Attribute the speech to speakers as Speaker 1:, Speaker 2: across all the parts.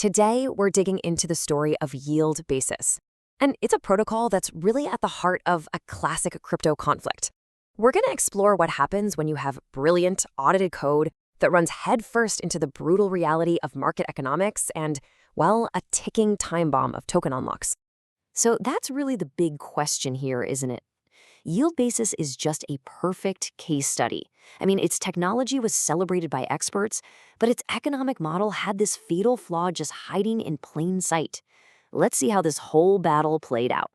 Speaker 1: Today, we're digging into the story of YieldBasis. And it's a protocol that's really at the heart of a classic crypto conflict. We're going to explore what happens when you have brilliant, audited code that runs headfirst into the brutal reality of market economics and, well, a ticking time bomb of token unlocks. So that's really the big question here, isn't it? YieldBasis is just a perfect case study. I mean, its technology was celebrated by experts, but its economic model had this fatal flaw just hiding in plain sight. Let's see how this whole battle played out.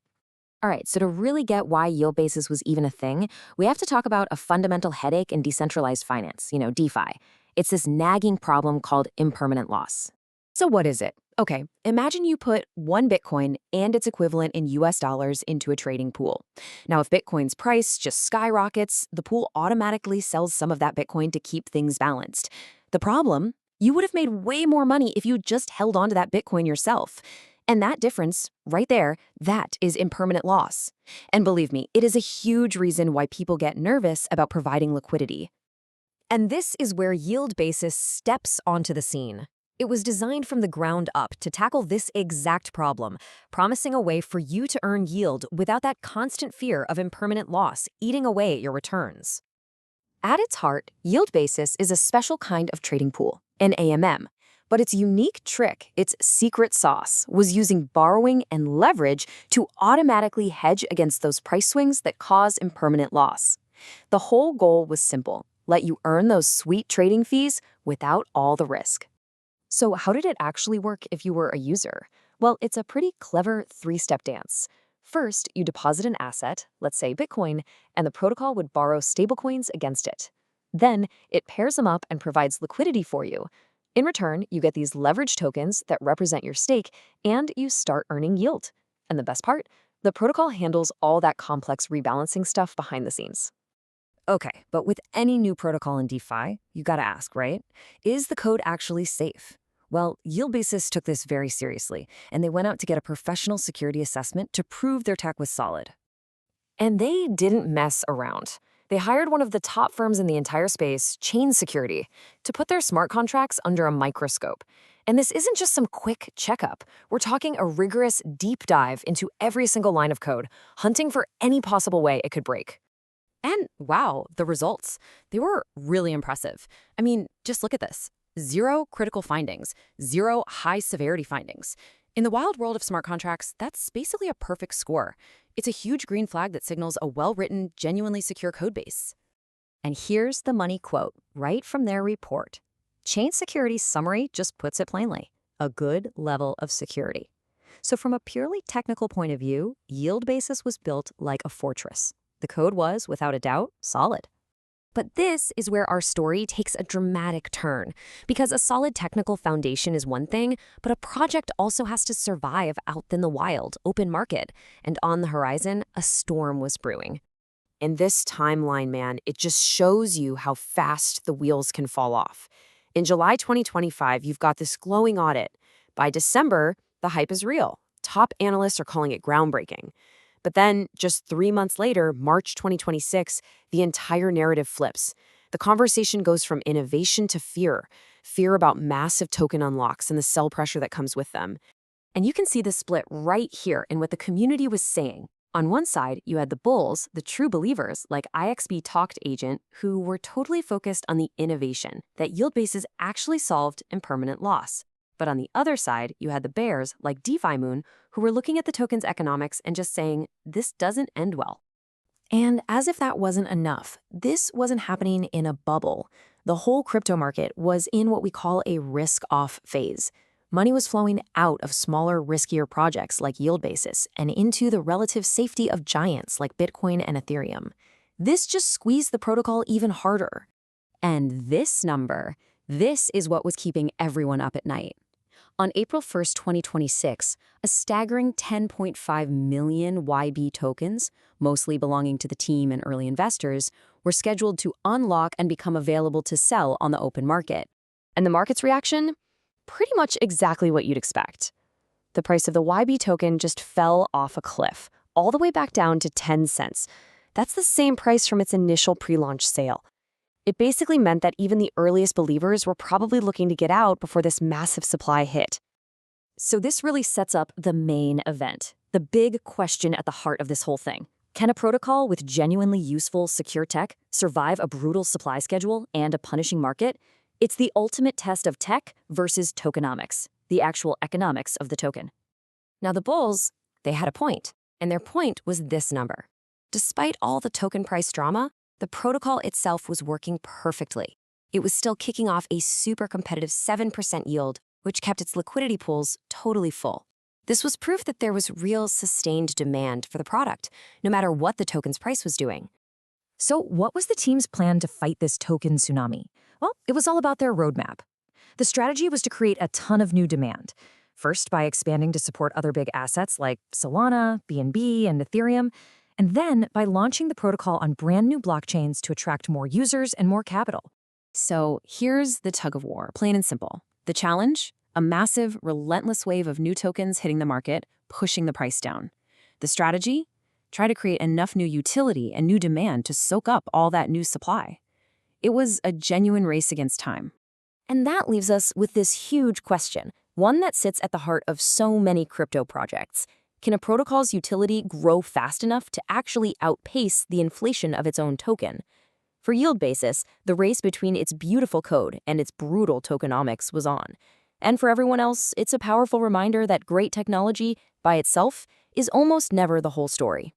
Speaker 1: All right, so to really get why YieldBasis was even a thing, we have to talk about a fundamental headache in decentralized finance, DeFi. It's this nagging problem called impermanent loss. So what is it? Okay, imagine you put one Bitcoin and its equivalent in US dollars into a trading pool. Now, if Bitcoin's price just skyrockets, the pool automatically sells some of that Bitcoin to keep things balanced. The problem? You would have made way more money if you just held onto that Bitcoin yourself. And that difference, right there, that is impermanent loss. And believe me, it is a huge reason why people get nervous about providing liquidity. And this is where YieldBasis steps onto the scene. It was designed from the ground up to tackle this exact problem, promising a way for you to earn yield without that constant fear of impermanent loss eating away at your returns. At its heart, YieldBasis is a special kind of trading pool, an AMM. But its unique trick, its secret sauce, was using borrowing and leverage to automatically hedge against those price swings that cause impermanent loss. The whole goal was simple: let you earn those sweet trading fees without all the risk. So how did it actually work if you were a user? Well, it's a pretty clever three-step dance. First, you deposit an asset, let's say Bitcoin, and the protocol would borrow stablecoins against it. Then, it pairs them up and provides liquidity for you. In return, you get these leverage tokens that represent your stake, and you start earning yield. And the best part? The protocol handles all that complex rebalancing stuff behind the scenes. Okay, but with any new protocol in DeFi, you gotta ask, right? Is the code actually safe? Well, YieldBasis took this very seriously, and they went out to get a professional security assessment to prove their tech was solid. And they didn't mess around. They hired one of the top firms in the entire space, Chain Security, to put their smart contracts under a microscope. And this isn't just some quick checkup. We're talking a rigorous deep dive into every single line of code, hunting for any possible way it could break. And wow, the results. They were really impressive. I mean, just look at this. 0 critical findings, 0 high-severity findings. In the wild world of smart contracts, that's basically a perfect score. It's a huge green flag that signals a well-written, genuinely secure codebase. And here's the money quote, right from their report. Chain Security's summary just puts it plainly: a good level of security. So from a purely technical point of view, YieldBasis was built like a fortress. The code was, without a doubt, solid. But this is where our story takes a dramatic turn, because a solid technical foundation is one thing, but a project also has to survive out in the wild, open market, and on the horizon, a storm was brewing. In this timeline, man, it just shows you how fast the wheels can fall off. In July 2025, you've got this glowing audit. By December, the hype is real. Top analysts are calling it groundbreaking. But then, just 3 months later, March 2026, the entire narrative flips. The conversation goes from innovation to fear. Fear about massive token unlocks and the sell pressure that comes with them. And you can see the split right here in what the community was saying. On one side, you had the bulls, the true believers, like IXB Talked Agent, who were totally focused on the innovation, that YieldBasis actually solved impermanent loss. But on the other side, you had the bears, like DeFi Moon, who were looking at the token's economics and just saying, this doesn't end well. And as if that wasn't enough, this wasn't happening in a bubble. The whole crypto market was in what we call a risk-off phase. Money was flowing out of smaller, riskier projects like YieldBasis and into the relative safety of giants like Bitcoin and Ethereum. This just squeezed the protocol even harder. And this number, this is what was keeping everyone up at night. On April 1st, 2026, a staggering 10.5 million YB tokens, mostly belonging to the team and early investors, were scheduled to unlock and become available to sell on the open market. And the market's reaction? Pretty much exactly what you'd expect. The price of the YB token just fell off a cliff, all the way back down to 10 cents. That's the same price from its initial pre-launch sale. It basically meant that even the earliest believers were probably looking to get out before this massive supply hit.
Speaker 2: So this really sets up the main event, the big question at the heart of this whole thing. Can a protocol with genuinely useful, secure tech survive a brutal supply schedule and a punishing market? It's the ultimate test of tech versus tokenomics, the actual economics of the token.
Speaker 1: Now the bulls, they had a point, and their point was this number. Despite all the token price drama, the protocol itself was working perfectly. It was still kicking off a super competitive 7% yield, which kept its liquidity pools totally full. This was proof that there was real sustained demand for the product, no matter what the token's price was doing.
Speaker 2: So what was the team's plan to fight this token tsunami? Well, it was all about their roadmap. The strategy was to create a ton of new demand. First, by expanding to support other big assets like Solana, BNB, and Ethereum, and then by launching the protocol on brand new blockchains to attract more users and more capital.
Speaker 1: So here's the tug of war, plain and simple. The challenge? A massive, relentless wave of new tokens hitting the market, pushing the price down. The strategy? Try to create enough new utility and new demand to soak up all that new supply. It was a genuine race against time. And that leaves us with this huge question, one that sits at the heart of so many crypto projects. Can a protocol's utility grow fast enough to actually outpace the inflation of its own token? For YieldBasis, the race between its beautiful code and its brutal tokenomics was on. And for everyone else, it's a powerful reminder that great technology, by itself, is almost never the whole story.